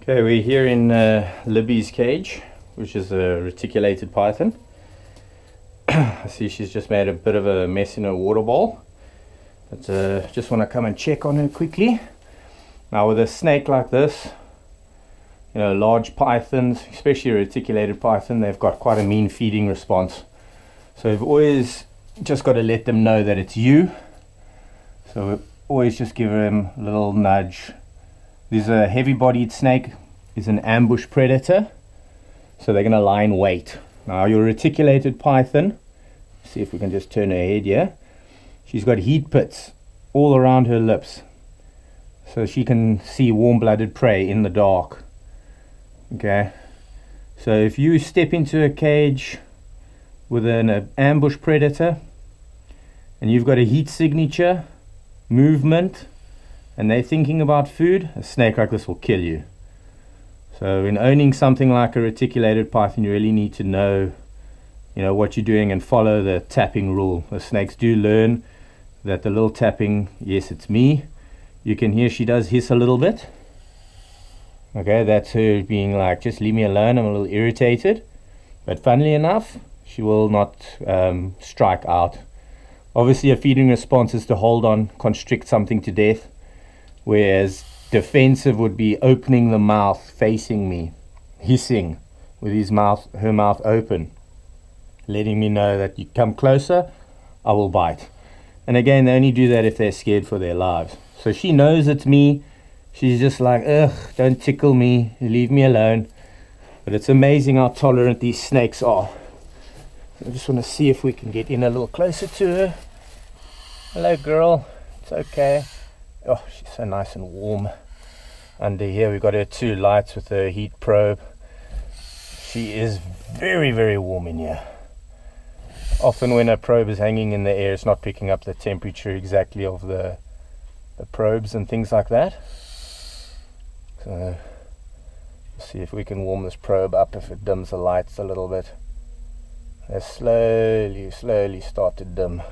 Okay, we're here in Libby's cage, which is a reticulated python. I see she's just made a bit of a mess in her water bowl, but just want to come and check on her quickly. Now with a snake like this, you know, large pythons, especially a reticulated python, they've got quite a mean feeding response. So we've always just got to let them know that it's you. So we always just give them a little nudge. This is a heavy-bodied snake, is an ambush predator, so they're going to lie in wait. Now your reticulated python, see if we can just turn her head here. She's got heat pits all around her lips, so she can see warm-blooded prey in the dark. Okay, so if you step into a cage with an ambush predator and you've got a heat signature, movement, and they're thinking about food, a snake like this will kill you. So in owning something like a reticulated python, you really need to know, what you're doing and follow the tapping rule. The snakes do learn that the little tapping, yes, it's me. You can hear she does hiss a little bit. Okay, that's her being like, just leave me alone, I'm a little irritated. But funnily enough, she will not strike out. Obviously a feeding response is to hold on, constrict something to death, whereas defensive would be opening the mouth facing me, hissing with her mouth open, letting me know that you come closer, I will bite. And again, they only do that if they're scared for their lives. So she knows it's me. She's just like, ugh, don't tickle me, leave me alone. But it's amazing how tolerant these snakes are. I just want to see if we can get in a little closer to her. Hello girl, it's okay. Oh, she's so nice and warm. Under here we've got her 2 lights with her heat probe. She is very, very warm in here. Often when a probe is hanging in the air, it's not picking up the temperature exactly of the probes and things like that. So let's see if we can warm this probe up if it dims the lights a little bit. They slowly start to dim.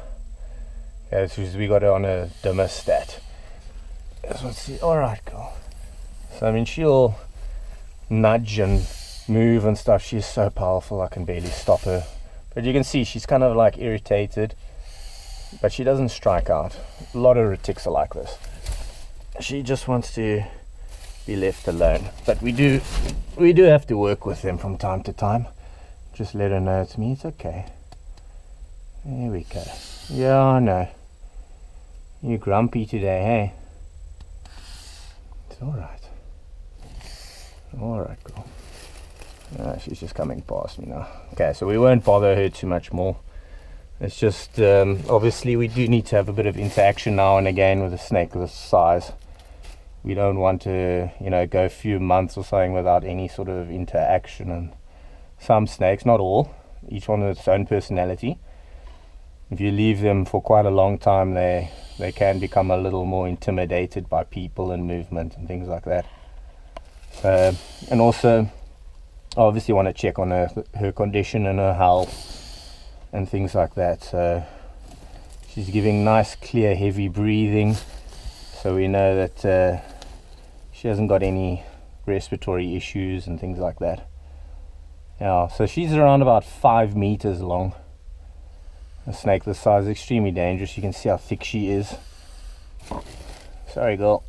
Okay, so we got her on a dimmer stat. Let's see. Alright, girl. So I mean, she'll nudge and move and stuff. She's so powerful, I can barely stop her. But you can see she's kind of like irritated, but she doesn't strike out. A lot of retics are like this. She just wants to be left alone. But we do have to work with them from time to time. Just let her know it's me, it's okay. There we go. Yeah, I know. You're grumpy today, hey? It's alright. Alright, girl. She's just coming past me now. Okay, so we won't bother her too much more. It's just, obviously we do need to have a bit of interaction now and again with a snake this size. We don't want to, go a few months or something without any sort of interaction. And some snakes, not all, each one with its own personality. If you leave them for quite a long time, they can become a little more intimidated by people and movement and things like that. And also, I obviously want to check on her condition and her health and things like that. So she's giving nice, clear, heavy breathing, so we know that she hasn't got any respiratory issues and things like that. Yeah, so she's around about 5 meters long. A snake this size is extremely dangerous. You can see how thick she is. Sorry, girl.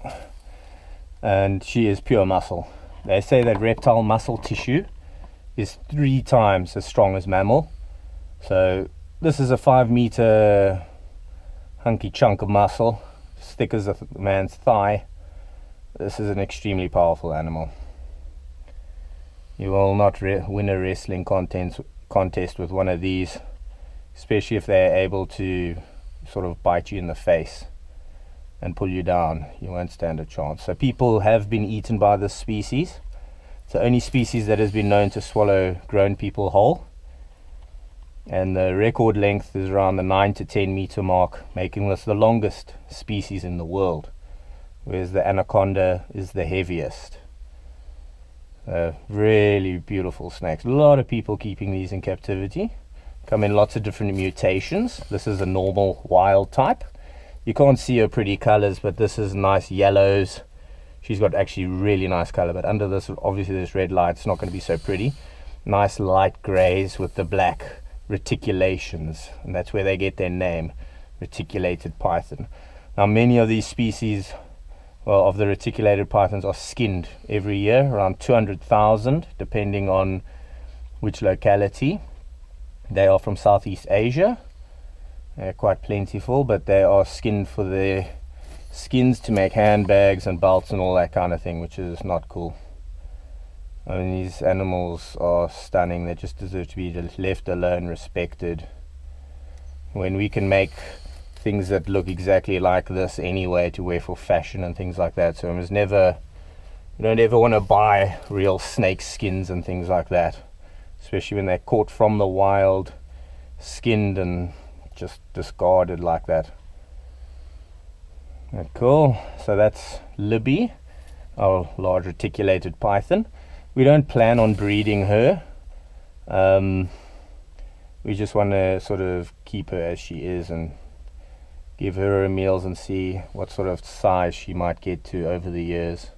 And she is pure muscle. They say that reptile muscle tissue is 3 times as strong as mammal. So this is a 5 meter hunky chunk of muscle, as thick as a man's thigh. This is an extremely powerful animal. You will not win a wrestling contest with one of these, especially if they're able to sort of bite you in the face and pull you down. You won't stand a chance. So people have been eaten by this species. It's the only species that has been known to swallow grown people whole. And the record length is around the 9 to 10 meter mark, making this the longest species in the world, whereas the Anaconda is the heaviest. Really beautiful snakes. A lot of people keeping these in captivity. Come in lots of different mutations. This is a normal wild type. You can't see her pretty colors, but this is nice yellows. She's got actually really nice color, but under this, obviously this red light, it's not going to be so pretty. Nice light grays with the black reticulations, and that's where they get their name, reticulated python. Now many of these species, well, of the reticulated pythons are skinned every year, around 200,000 depending on which locality. They are from Southeast Asia. They're quite plentiful, but they are skinned for their skins to make handbags and belts and all that kind of thing, which is not cool. I mean, these animals are stunning. They just deserve to be left alone, respected. When we can make things that look exactly like this anyway to wear for fashion and things like that, so you don't ever want to buy real snake skins and things like that, especially when they're caught from the wild, skinned and just discarded like that. Cool. So that's Libby, our large reticulated python. We don't plan on breeding her. We just want to sort of keep her as she is and give her her meals and see what sort of size she might get to over the years.